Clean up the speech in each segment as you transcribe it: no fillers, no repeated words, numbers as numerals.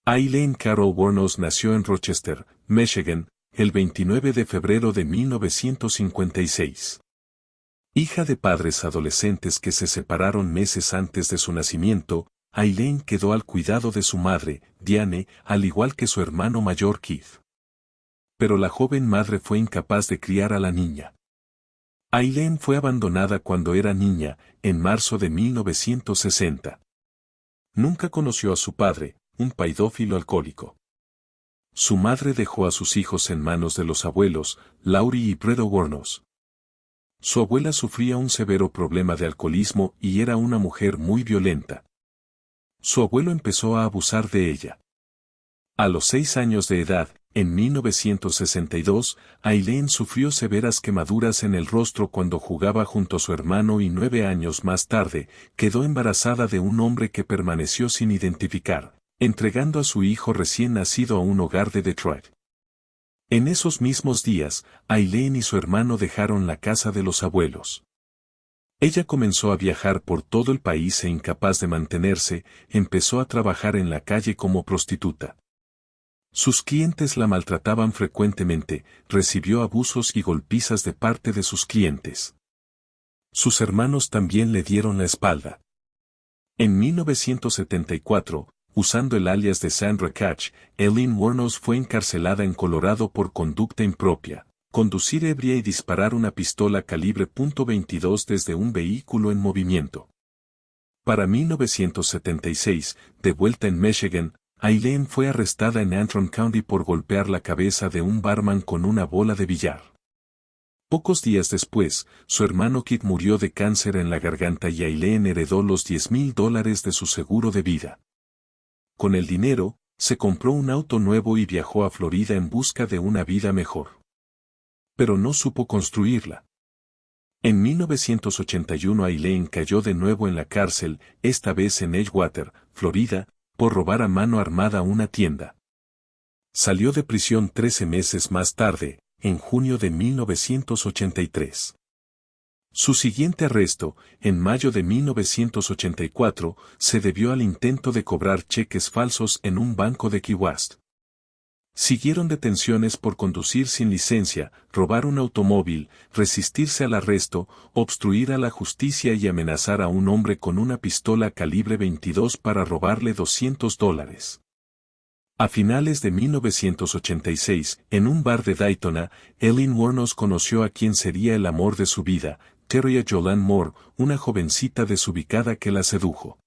Eileen Carol Wuornos nació en Rochester, Michigan, el 29 de febrero de 1956. Hija de padres adolescentes que se separaron meses antes de su nacimiento, Eileen quedó al cuidado de su madre, Diane, al igual que su hermano mayor Keith. Pero la joven madre fue incapaz de criar a la niña. Eileen fue abandonada cuando era niña, en marzo de 1960. Nunca conoció a su padre, un pedófilo alcohólico. Su madre dejó a sus hijos en manos de los abuelos, Laurie y Brett Wuornos. Su abuela sufría un severo problema de alcoholismo y era una mujer muy violenta. Su abuelo empezó a abusar de ella. A los 6 años de edad, en 1962, Eileen sufrió severas quemaduras en el rostro cuando jugaba junto a su hermano y 9 años más tarde, quedó embarazada de un hombre que permaneció sin identificar, entregando a su hijo recién nacido a un hogar de Detroit. En esos mismos días, Eileen y su hermano dejaron la casa de los abuelos. Ella comenzó a viajar por todo el país e incapaz de mantenerse, empezó a trabajar en la calle como prostituta. Sus clientes la maltrataban frecuentemente, recibió abusos y golpizas de parte de sus clientes. Sus hermanos también le dieron la espalda. En 1974, usando el alias de Sandra Catch, Eileen Wuornos fue encarcelada en Colorado por conducta impropia, conducir ebria y disparar una pistola calibre .22 desde un vehículo en movimiento. Para 1976, de vuelta en Michigan, Eileen fue arrestada en Antrim County por golpear la cabeza de un barman con una bola de billar. Pocos días después, su hermano Keith murió de cáncer en la garganta y Eileen heredó los $10,000 de su seguro de vida. Con el dinero, se compró un auto nuevo y viajó a Florida en busca de una vida mejor. Pero no supo construirla. En 1981 Eileen cayó de nuevo en la cárcel, esta vez en Edgewater, Florida, por robar a mano armada una tienda. Salió de prisión 13 meses más tarde, en junio de 1983. Su siguiente arresto, en mayo de 1984, se debió al intento de cobrar cheques falsos en un banco de Key West. Siguieron detenciones por conducir sin licencia, robar un automóvil, resistirse al arresto, obstruir a la justicia y amenazar a un hombre con una pistola calibre 22 para robarle $200. A finales de 1986, en un bar de Daytona, Eileen Wuornos conoció a quien sería el amor de su vida, Terria Jolene Moore, una jovencita desubicada que la sedujo.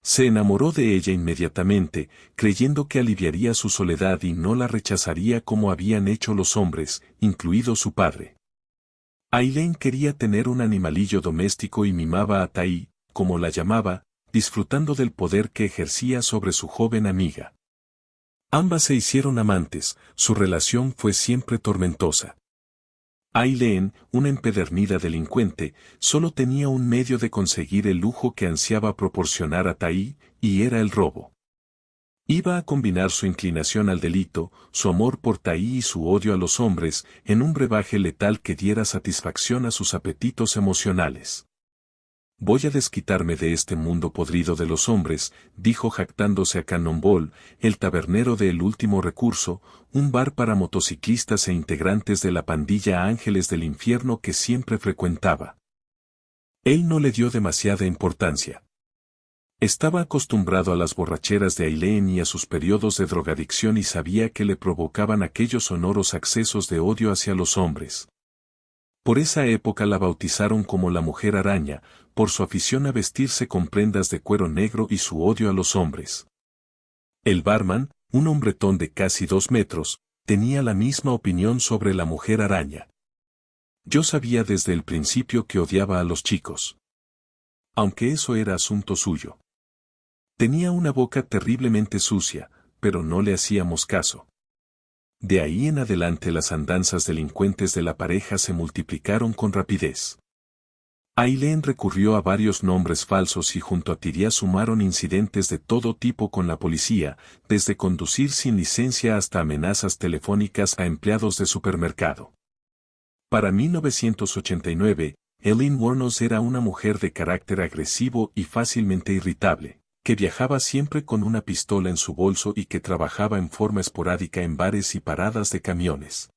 Se enamoró de ella inmediatamente, creyendo que aliviaría su soledad y no la rechazaría como habían hecho los hombres, incluido su padre. Eileen quería tener un animalillo doméstico y mimaba a Tai, como la llamaba, disfrutando del poder que ejercía sobre su joven amiga. Ambas se hicieron amantes, su relación fue siempre tormentosa. Eileen, una empedernida delincuente, solo tenía un medio de conseguir el lujo que ansiaba proporcionar a Tai, y era el robo. Iba a combinar su inclinación al delito, su amor por Tai y su odio a los hombres, en un brebaje letal que diera satisfacción a sus apetitos emocionales. Voy a desquitarme de este mundo podrido de los hombres, dijo jactándose a Cannonball, el tabernero de El Último Recurso, un bar para motociclistas e integrantes de la pandilla Ángeles del Infierno que siempre frecuentaba. Él no le dio demasiada importancia. Estaba acostumbrado a las borracheras de Eileen y a sus periodos de drogadicción y sabía que le provocaban aquellos sonoros accesos de odio hacia los hombres. Por esa época la bautizaron como la Mujer Araña, por su afición a vestirse con prendas de cuero negro y su odio a los hombres. El barman, un hombretón de casi 2 metros, tenía la misma opinión sobre la Mujer Araña. Yo sabía desde el principio que odiaba a los chicos. Aunque eso era asunto suyo. Tenía una boca terriblemente sucia, pero no le hacíamos caso. De ahí en adelante las andanzas delincuentes de la pareja se multiplicaron con rapidez. Eileen recurrió a varios nombres falsos y junto a Tyria sumaron incidentes de todo tipo con la policía, desde conducir sin licencia hasta amenazas telefónicas a empleados de supermercado. Para 1989, Eileen Wuornos era una mujer de carácter agresivo y fácilmente irritable, que viajaba siempre con una pistola en su bolso y que trabajaba en forma esporádica en bares y paradas de camiones.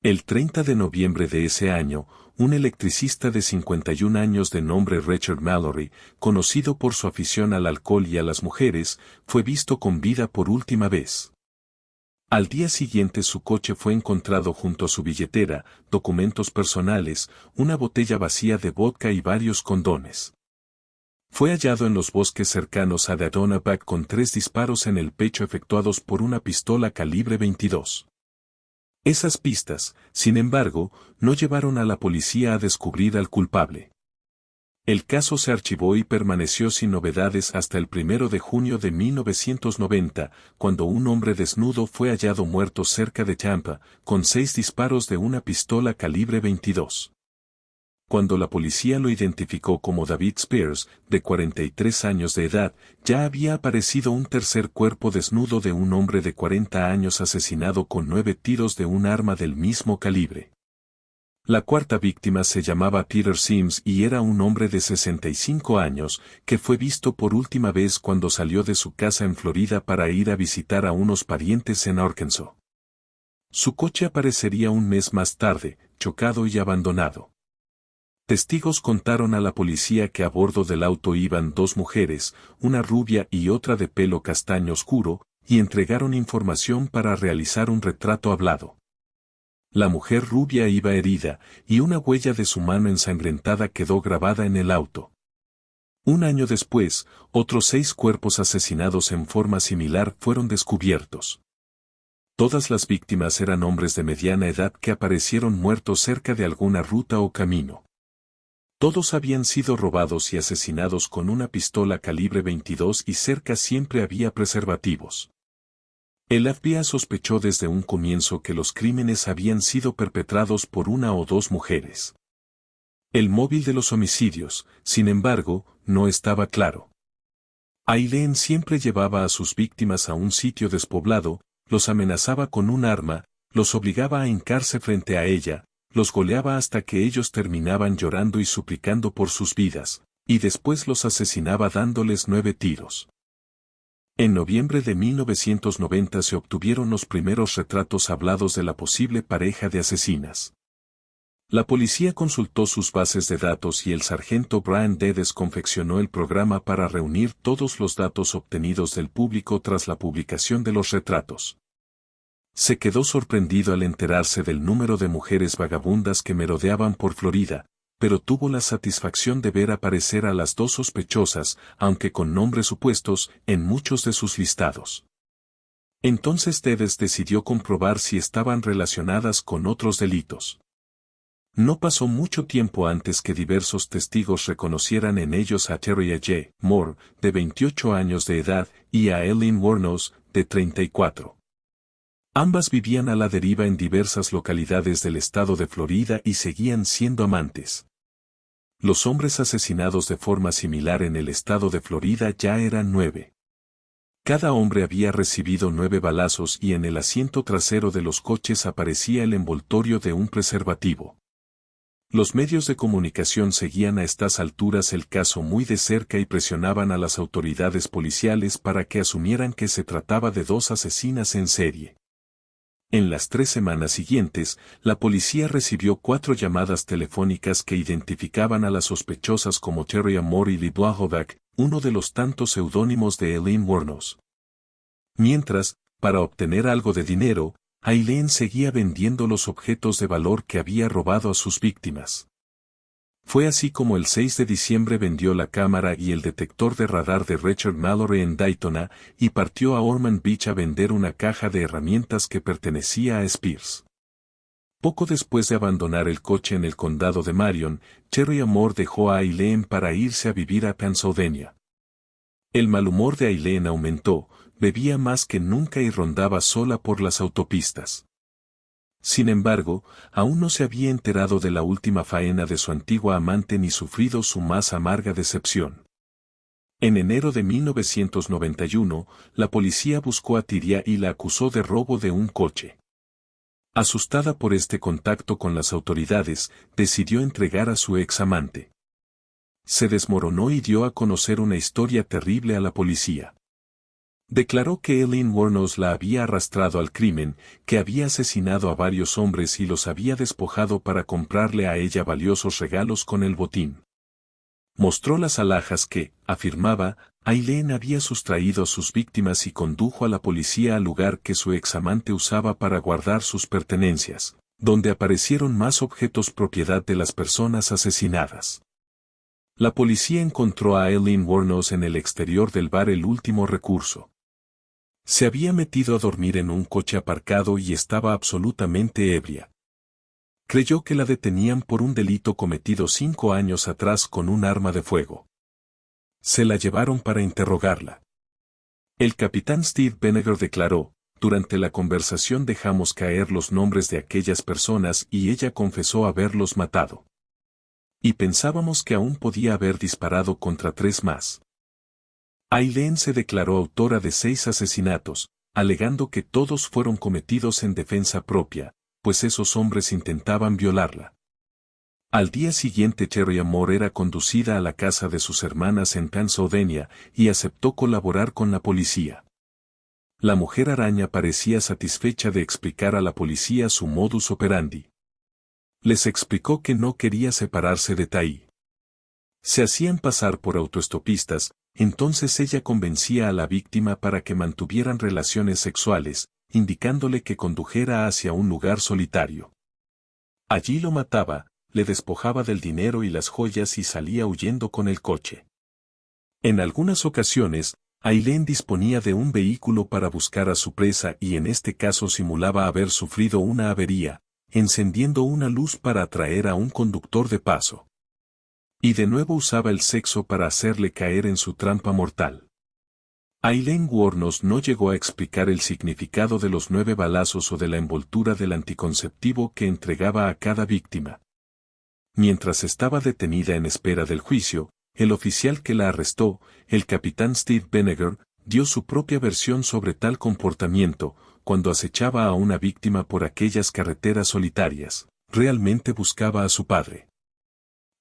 El 30 de noviembre de ese año, un electricista de 51 años de nombre Richard Mallory, conocido por su afición al alcohol y a las mujeres, fue visto con vida por última vez. Al día siguiente su coche fue encontrado junto a su billetera, documentos personales, una botella vacía de vodka y varios condones. Fue hallado en los bosques cercanos a Adonabac con 3 disparos en el pecho efectuados por una pistola calibre 22. Esas pistas, sin embargo, no llevaron a la policía a descubrir al culpable. El caso se archivó y permaneció sin novedades hasta el 1 de junio de 1990, cuando un hombre desnudo fue hallado muerto cerca de Tampa, con 6 disparos de una pistola calibre 22. Cuando la policía lo identificó como David Spears, de 43 años de edad, ya había aparecido un tercer cuerpo desnudo de un hombre de 40 años asesinado con 9 tiros de un arma del mismo calibre. La cuarta víctima se llamaba Peter Sims y era un hombre de 65 años, que fue visto por última vez cuando salió de su casa en Florida para ir a visitar a unos parientes en Arkansas. Su coche aparecería un mes más tarde, chocado y abandonado. Testigos contaron a la policía que a bordo del auto iban 2 mujeres, una rubia y otra de pelo castaño oscuro, y entregaron información para realizar un retrato hablado. La mujer rubia iba herida, y una huella de su mano ensangrentada quedó grabada en el auto. Un año después, otros 6 cuerpos asesinados en forma similar fueron descubiertos. Todas las víctimas eran hombres de mediana edad que aparecieron muertos cerca de alguna ruta o camino. Todos habían sido robados y asesinados con una pistola calibre 22 y cerca siempre había preservativos. El FBI sospechó desde un comienzo que los crímenes habían sido perpetrados por una o 2 mujeres. El móvil de los homicidios, sin embargo, no estaba claro. Aileen siempre llevaba a sus víctimas a un sitio despoblado, los amenazaba con un arma, los obligaba a hincarse frente a ella, los goleaba hasta que ellos terminaban llorando y suplicando por sus vidas, y después los asesinaba dándoles 9 tiros. En noviembre de 1990 se obtuvieron los primeros retratos hablados de la posible pareja de asesinas. La policía consultó sus bases de datos y el sargento Brian Dedes confeccionó el programa para reunir todos los datos obtenidos del público tras la publicación de los retratos. Se quedó sorprendido al enterarse del número de mujeres vagabundas que merodeaban por Florida, pero tuvo la satisfacción de ver aparecer a las 2 sospechosas, aunque con nombres supuestos, en muchos de sus listados. Entonces Dedes decidió comprobar si estaban relacionadas con otros delitos. No pasó mucho tiempo antes que diversos testigos reconocieran en ellos a Terry J. Moore, de 28 años de edad, y a Eileen Wuornos, de 34. Ambas vivían a la deriva en diversas localidades del estado de Florida y seguían siendo amantes. Los hombres asesinados de forma similar en el estado de Florida ya eran 9. Cada hombre había recibido 9 balazos y en el asiento trasero de los coches aparecía el envoltorio de un preservativo. Los medios de comunicación seguían a estas alturas el caso muy de cerca y presionaban a las autoridades policiales para que asumieran que se trataba de 2 asesinas en serie. En las 3 semanas siguientes, la policía recibió 4 llamadas telefónicas que identificaban a las sospechosas como Terry Moore y Lee Blahovac, uno de los tantos seudónimos de Eileen Wuornos. Mientras, para obtener algo de dinero, Aileen seguía vendiendo los objetos de valor que había robado a sus víctimas. Fue así como el 6 de diciembre vendió la cámara y el detector de radar de Richard Mallory en Daytona y partió a Ormond Beach a vender una caja de herramientas que pertenecía a Spears. Poco después de abandonar el coche en el condado de Marion, Terry Moore dejó a Aileen para irse a vivir a Pennsylvania. El mal humor de Aileen aumentó, bebía más que nunca y rondaba sola por las autopistas. Sin embargo, aún no se había enterado de la última faena de su antigua amante ni sufrido su más amarga decepción. En enero de 1991, la policía buscó a Tiria y la acusó de robo de un coche. Asustada por este contacto con las autoridades, decidió entregar a su ex amante. se desmoronó y dio a conocer una historia terrible a la policía. Declaró que Eileen Wuornos la había arrastrado al crimen, que había asesinado a varios hombres y los había despojado para comprarle a ella valiosos regalos con el botín. Mostró las alhajas que, afirmaba, Eileen había sustraído a sus víctimas y condujo a la policía al lugar que su examante usaba para guardar sus pertenencias, donde aparecieron más objetos propiedad de las personas asesinadas. La policía encontró a Eileen Wuornos en el exterior del bar El Último Recurso. Se había metido a dormir en un coche aparcado y estaba absolutamente ebria. Creyó que la detenían por un delito cometido 5 años atrás con un arma de fuego. Se la llevaron para interrogarla. El capitán Steve Benegger declaró: durante la conversación dejamos caer los nombres de aquellas personas y ella confesó haberlos matado. Y pensábamos que aún podía haber disparado contra 3 más. Eileen se declaró autora de 6 asesinatos, alegando que todos fueron cometidos en defensa propia, pues esos hombres intentaban violarla. Al día siguiente Cherry Amor era conducida a la casa de sus hermanas en Pennsylvania y aceptó colaborar con la policía. La mujer araña parecía satisfecha de explicar a la policía su modus operandi. Les explicó que no quería separarse de Tai. Se hacían pasar por autoestopistas, entonces ella convencía a la víctima para que mantuvieran relaciones sexuales, indicándole que condujera hacia un lugar solitario. Allí lo mataba, le despojaba del dinero y las joyas y salía huyendo con el coche. En algunas ocasiones, Eileen disponía de un vehículo para buscar a su presa y en este caso simulaba haber sufrido una avería, encendiendo una luz para atraer a un conductor de paso. Y de nuevo usaba el sexo para hacerle caer en su trampa mortal. Eileen Wuornos no llegó a explicar el significado de los 9 balazos o de la envoltura del anticonceptivo que entregaba a cada víctima. Mientras estaba detenida en espera del juicio, el oficial que la arrestó, el capitán Steve Benegger, dio su propia versión sobre tal comportamiento, cuando acechaba a una víctima por aquellas carreteras solitarias, realmente buscaba a su padre.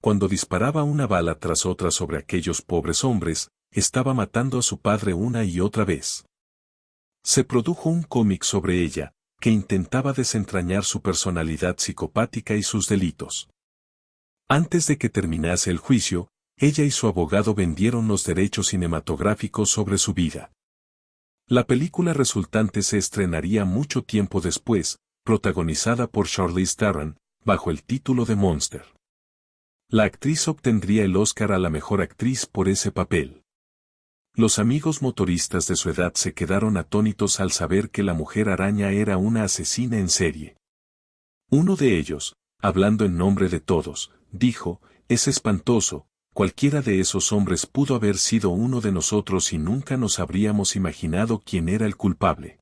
Cuando disparaba una bala tras otra sobre aquellos pobres hombres, estaba matando a su padre una y otra vez. Se produjo un cómic sobre ella, que intentaba desentrañar su personalidad psicopática y sus delitos. Antes de que terminase el juicio, ella y su abogado vendieron los derechos cinematográficos sobre su vida. La película resultante se estrenaría mucho tiempo después, protagonizada por Charlize Theron, bajo el título de Monster. La actriz obtendría el Oscar a la mejor actriz por ese papel. Los amigos motoristas de su edad se quedaron atónitos al saber que la mujer araña era una asesina en serie. Uno de ellos, hablando en nombre de todos, dijo: es espantoso, cualquiera de esos hombres pudo haber sido uno de nosotros y nunca nos habríamos imaginado quién era el culpable.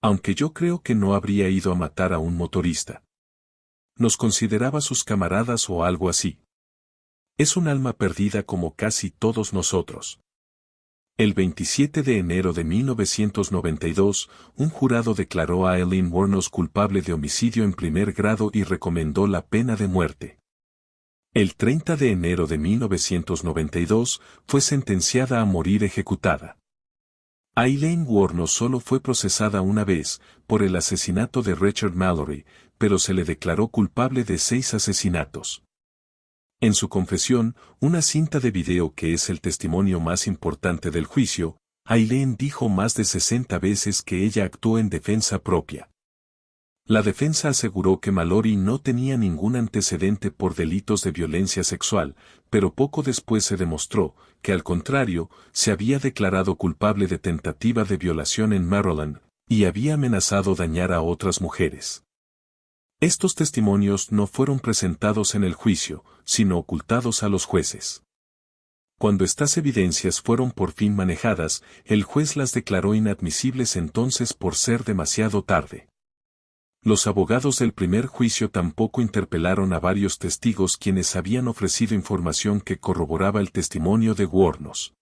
Aunque yo creo que no habría ido a matar a un motorista. Nos consideraba sus camaradas o algo así. Es un alma perdida como casi todos nosotros. El 27 de enero de 1992, un jurado declaró a Eileen Wuornos culpable de homicidio en primer grado y recomendó la pena de muerte. El 30 de enero de 1992, fue sentenciada a morir ejecutada. Eileen Wuornos solo fue procesada una vez, por el asesinato de Richard Mallory, pero se le declaró culpable de 6 asesinatos. En su confesión, una cinta de video que es el testimonio más importante del juicio, Eileen dijo más de 60 veces que ella actuó en defensa propia. La defensa aseguró que Mallory no tenía ningún antecedente por delitos de violencia sexual, pero poco después se demostró que al contrario, se había declarado culpable de tentativa de violación en Maryland, y había amenazado dañar a otras mujeres. Estos testimonios no fueron presentados en el juicio, sino ocultados a los jueces. Cuando estas evidencias fueron por fin manejadas, el juez las declaró inadmisibles entonces por ser demasiado tarde. Los abogados del primer juicio tampoco interpelaron a varios testigos quienes habían ofrecido información que corroboraba el testimonio de Wuornos.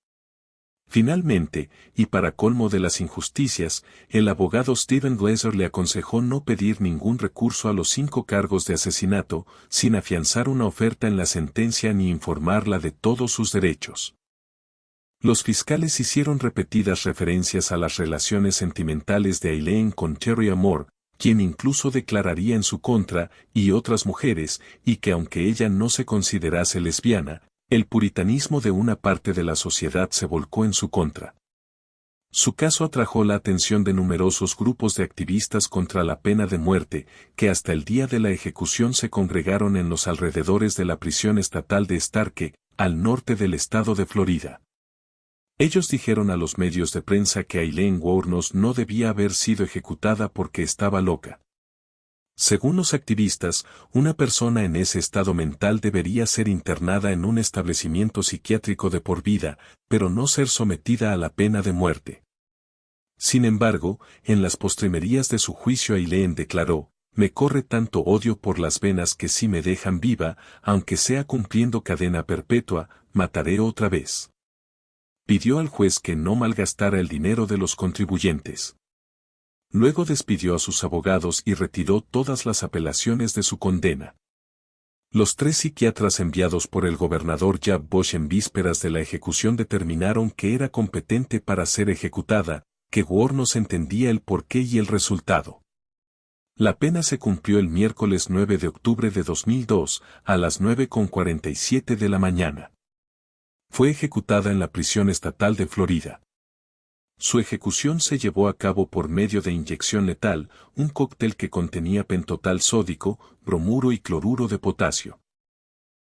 Finalmente, y para colmo de las injusticias, el abogado Stephen Glazer le aconsejó no pedir ningún recurso a los 5 cargos de asesinato, sin afianzar una oferta en la sentencia ni informarla de todos sus derechos. Los fiscales hicieron repetidas referencias a las relaciones sentimentales de Aileen con Terry Amor, quien incluso declararía en su contra, y otras mujeres, y que aunque ella no se considerase lesbiana, el puritanismo de una parte de la sociedad se volcó en su contra. Su caso atrajo la atención de numerosos grupos de activistas contra la pena de muerte, que hasta el día de la ejecución se congregaron en los alrededores de la prisión estatal de Starke, al norte del estado de Florida. Ellos dijeron a los medios de prensa que Aileen Wuornos no debía haber sido ejecutada porque estaba loca. Según los activistas, una persona en ese estado mental debería ser internada en un establecimiento psiquiátrico de por vida, pero no ser sometida a la pena de muerte. Sin embargo, en las postrimerías de su juicio Aileen declaró: «Me corre tanto odio por las venas que si me dejan viva, aunque sea cumpliendo cadena perpetua, mataré otra vez». Pidió al juez que no malgastara el dinero de los contribuyentes. Luego despidió a sus abogados y retiró todas las apelaciones de su condena. Los 3 psiquiatras enviados por el gobernador Jeb Bush en vísperas de la ejecución determinaron que era competente para ser ejecutada, que Wuornos entendía el porqué y el resultado. La pena se cumplió el miércoles 9 de octubre de 2002, a las 9:47 de la mañana. Fue ejecutada en la prisión estatal de Florida. Su ejecución se llevó a cabo por medio de inyección letal, un cóctel que contenía pentotal sódico, bromuro y cloruro de potasio.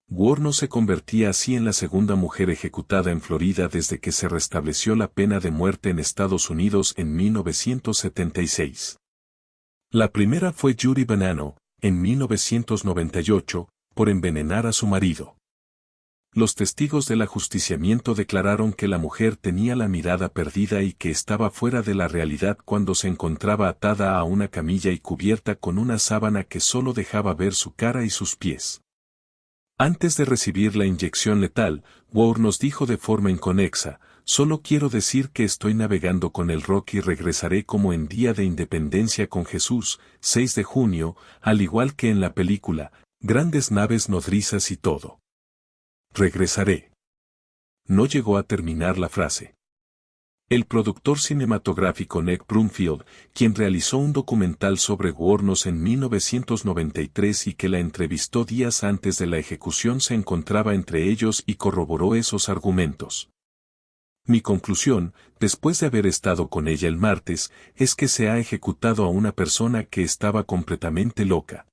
Wuornos se convertía así en la segunda mujer ejecutada en Florida desde que se restableció la pena de muerte en Estados Unidos en 1976. La primera fue Judy Bonanno, en 1998, por envenenar a su marido. Los testigos del ajusticiamiento declararon que la mujer tenía la mirada perdida y que estaba fuera de la realidad cuando se encontraba atada a una camilla y cubierta con una sábana que solo dejaba ver su cara y sus pies. Antes de recibir la inyección letal, Wuornos dijo de forma inconexa: «Solo quiero decir que estoy navegando con el rock y regresaré como en Día de Independencia con Jesús, 6 de junio, al igual que en la película, grandes naves nodrizas y todo. Regresaré». No llegó a terminar la frase. El productor cinematográfico Nick Broomfield, quien realizó un documental sobre Wuornos en 1993 y que la entrevistó días antes de la ejecución, se encontraba entre ellos y corroboró esos argumentos. «Mi conclusión, después de haber estado con ella el martes, es que se ha ejecutado a una persona que estaba completamente loca».